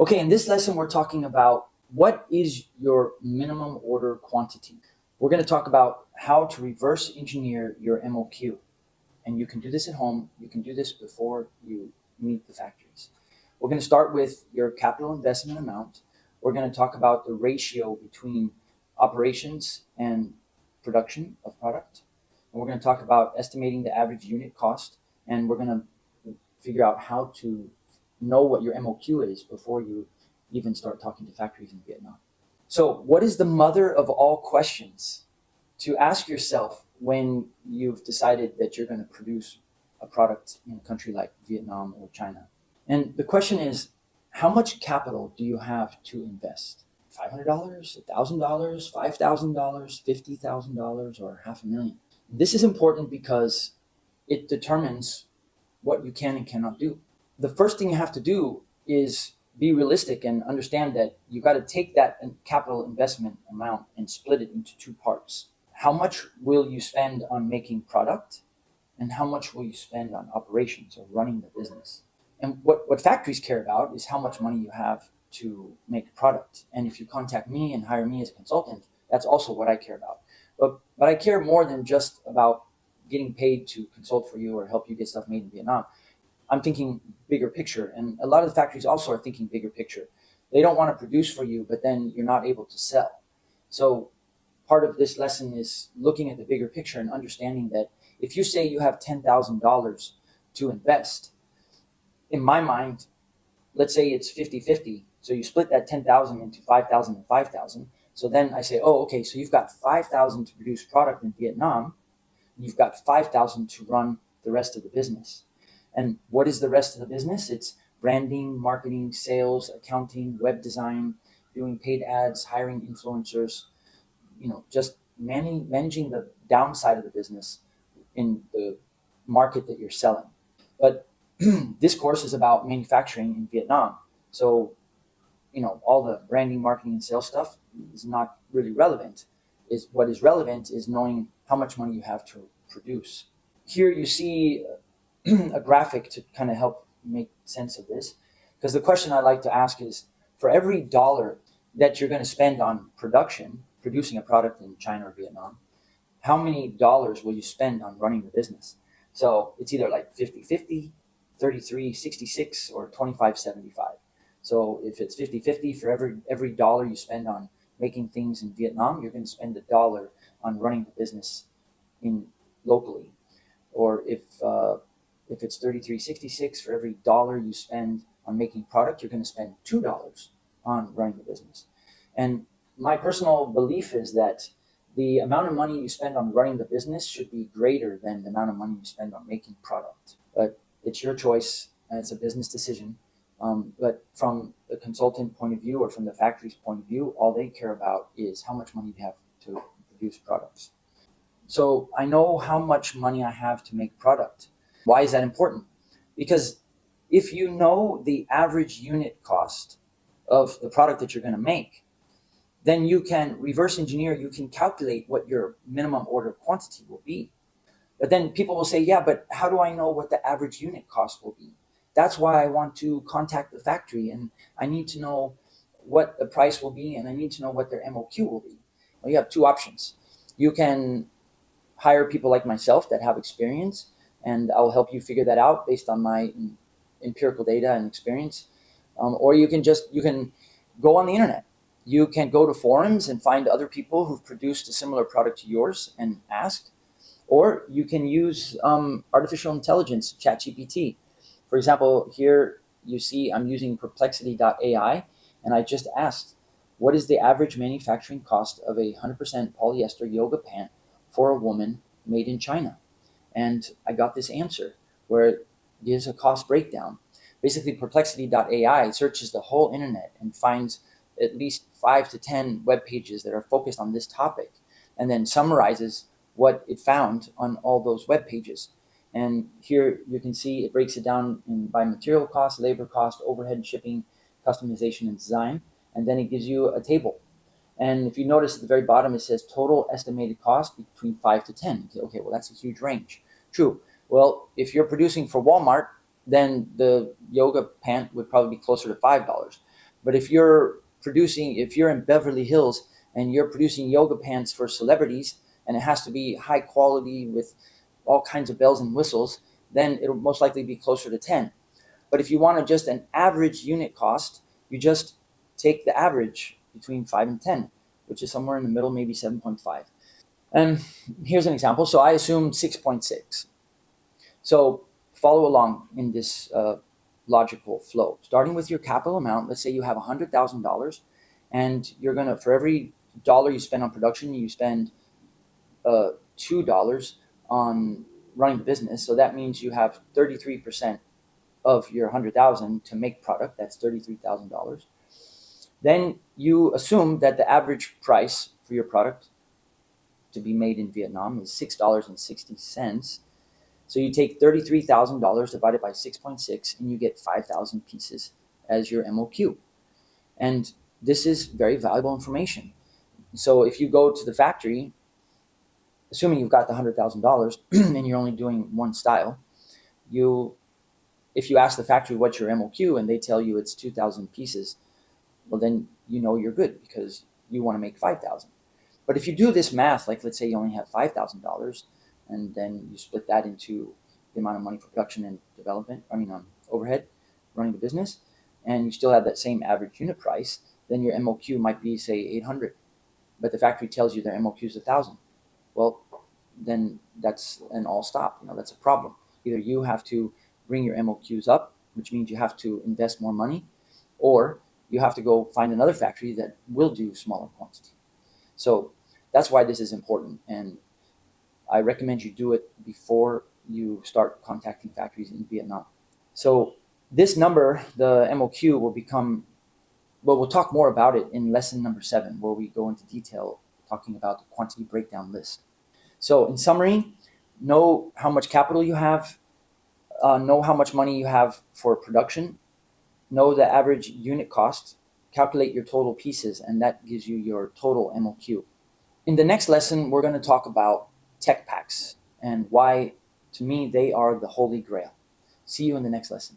Okay, in this lesson, we're talking about what is your minimum order quantity. We're going to talk about how to reverse engineer your MOQ. And you can do this at home. You can do this before you meet the factories. We're going to start with your capital investment amount. We're going to talk about the ratio between operations and production of product. And we're going to talk about estimating the average unit cost. And we're going to figure out how to know what your MOQ is before you even start talking to factories in Vietnam. So, what is the mother of all questions to ask yourself when you've decided that you're going to produce a product in a country like Vietnam or China? And the question is, how much capital do you have to invest? $500, $1,000, $5,000, $50,000, or $500,000? This is important because it determines what you can and cannot do. The first thing you have to do is be realistic and understand that you got to take that capital investment amount and split it into two parts. How much will you spend on making product, and how much will you spend on operations or running the business? And what factories care about is how much money you have to make product. And if you contact me and hire me as a consultant, that's also what I care about. But I care more than just about getting paid to consult for you or help you get stuff made in Vietnam. I'm thinking bigger picture, and a lot of the factories also are thinking bigger picture. They don't want to produce for you, but then you're not able to sell. So part of this lesson is looking at the bigger picture and understanding that if you say you have $10,000 to invest, in my mind, let's say it's 50-50. So you split that 10,000 into 5,000 and 5,000. So then I say, oh, okay, so you've got 5,000 to produce product in Vietnam. And you've got 5,000 to run the rest of the business. And what is the rest of the business? It's branding, marketing, sales, accounting, web design, doing paid ads, hiring influencers, just managing the downside of the business in the market that you're selling. But this course is about manufacturing in Vietnam. So, all the branding, marketing, and sales stuff is not really relevant. What is relevant is knowing how much money you have to produce. Here you see a graphic to kind of help make sense of this. Because the question I like to ask is, for every dollar that you're going to spend on producing a product in China or Vietnam, how many dollars will you spend on running the business? So it's either like 50-50, 33-66, or 25-75. So if it's 50-50, for every dollar you spend on making things in Vietnam, you're going to spend $1 on running the business locally. Or if it's 33-66, for every dollar you spend on making product, you're going to spend $2 on running the business. And my personal belief is that the amount of money you spend on running the business should be greater than the amount of money you spend on making product. But it's your choice, and it's a business decision. But from the consultant point of view or from the factory's point of view, all they care about is how much money you have to produce products. So I know how much money I have to make product. Why is that important? Because if you know the average unit cost of the product that you're going to make, then you can reverse engineer, you can calculate what your minimum order quantity will be. But then people will say, yeah, but how do I know what the average unit cost will be? That's why I want to contact the factory, and I need to know what the price will be, and I need to know what their MOQ will be. Well, you have two options. You can hire people like myself that have experience, and I'll help you figure that out based on my empirical data and experience. Or you can go on the internet. You can go to forums and find other people who've produced a similar product to yours and ask. Or you can use artificial intelligence, ChatGPT. For example, here you see I'm using perplexity.ai, and I just asked, what is the average manufacturing cost of a 100% polyester yoga pant for a woman made in China? And I got this answer where it gives a cost breakdown. Basically, perplexity.ai searches the whole internet and finds at least 5 to 10 web pages that are focused on this topic, and then summarizes what it found on all those web pages. And here you can see it breaks it down by material cost, labor cost, overhead, shipping, customization, and design. And then it gives you a table. And if you notice at the very bottom, it says total estimated cost between 5 to 10. Okay, well, that's a huge range. True. Well, if you're producing for Walmart, then the yoga pant would probably be closer to $5. But if you're in Beverly Hills and you're producing yoga pants for celebrities, and it has to be high quality with all kinds of bells and whistles, then it'll most likely be closer to 10. But if you want just an average unit cost, you just take the average between 5 and 10, which is somewhere in the middle, maybe 7.5. And here's an example. So I assumed 6.6. So follow along in this logical flow. Starting with your capital amount, let's say you have $100,000, and you're going to, for every dollar you spend on production, you spend $2 on running the business. So that means you have 33% of your 100,000 to make product. That's $33,000. Then you assume that the average price for your product to be made in Vietnam is $6.60. So you take $33,000 divided by 6.6, and you get 5,000 pieces as your MOQ. And this is very valuable information. So if you go to the factory, assuming you've got the $100,000 and you're only doing one style, if you ask the factory what's your MOQ and they tell you it's 2,000 pieces, well, then you know you're good because you want to make 5,000. But if you do this math, like let's say you only have $5,000, and then you split that into the amount of money for production and development, overhead, running the business, and you still have that same average unit price, then your MOQ might be, say, 800. But the factory tells you their MOQ is 1,000. Well, then that's an all stop. That's a problem. Either you have to bring your MOQs up, which means you have to invest more money, or you have to go find another factory that will do smaller quantity. So that's why this is important. And I recommend you do it before you start contacting factories in Vietnam. So this number, the MOQ, we'll talk more about it in lesson number 7, where we go into detail talking about the quantity breakdown list. So in summary, know how much capital you have, know how much money you have for production, know the average unit cost, calculate your total pieces, and that gives you your total MOQ. In the next lesson, we're going to talk about tech packs and why, to me, they are the holy grail. See you in the next lesson.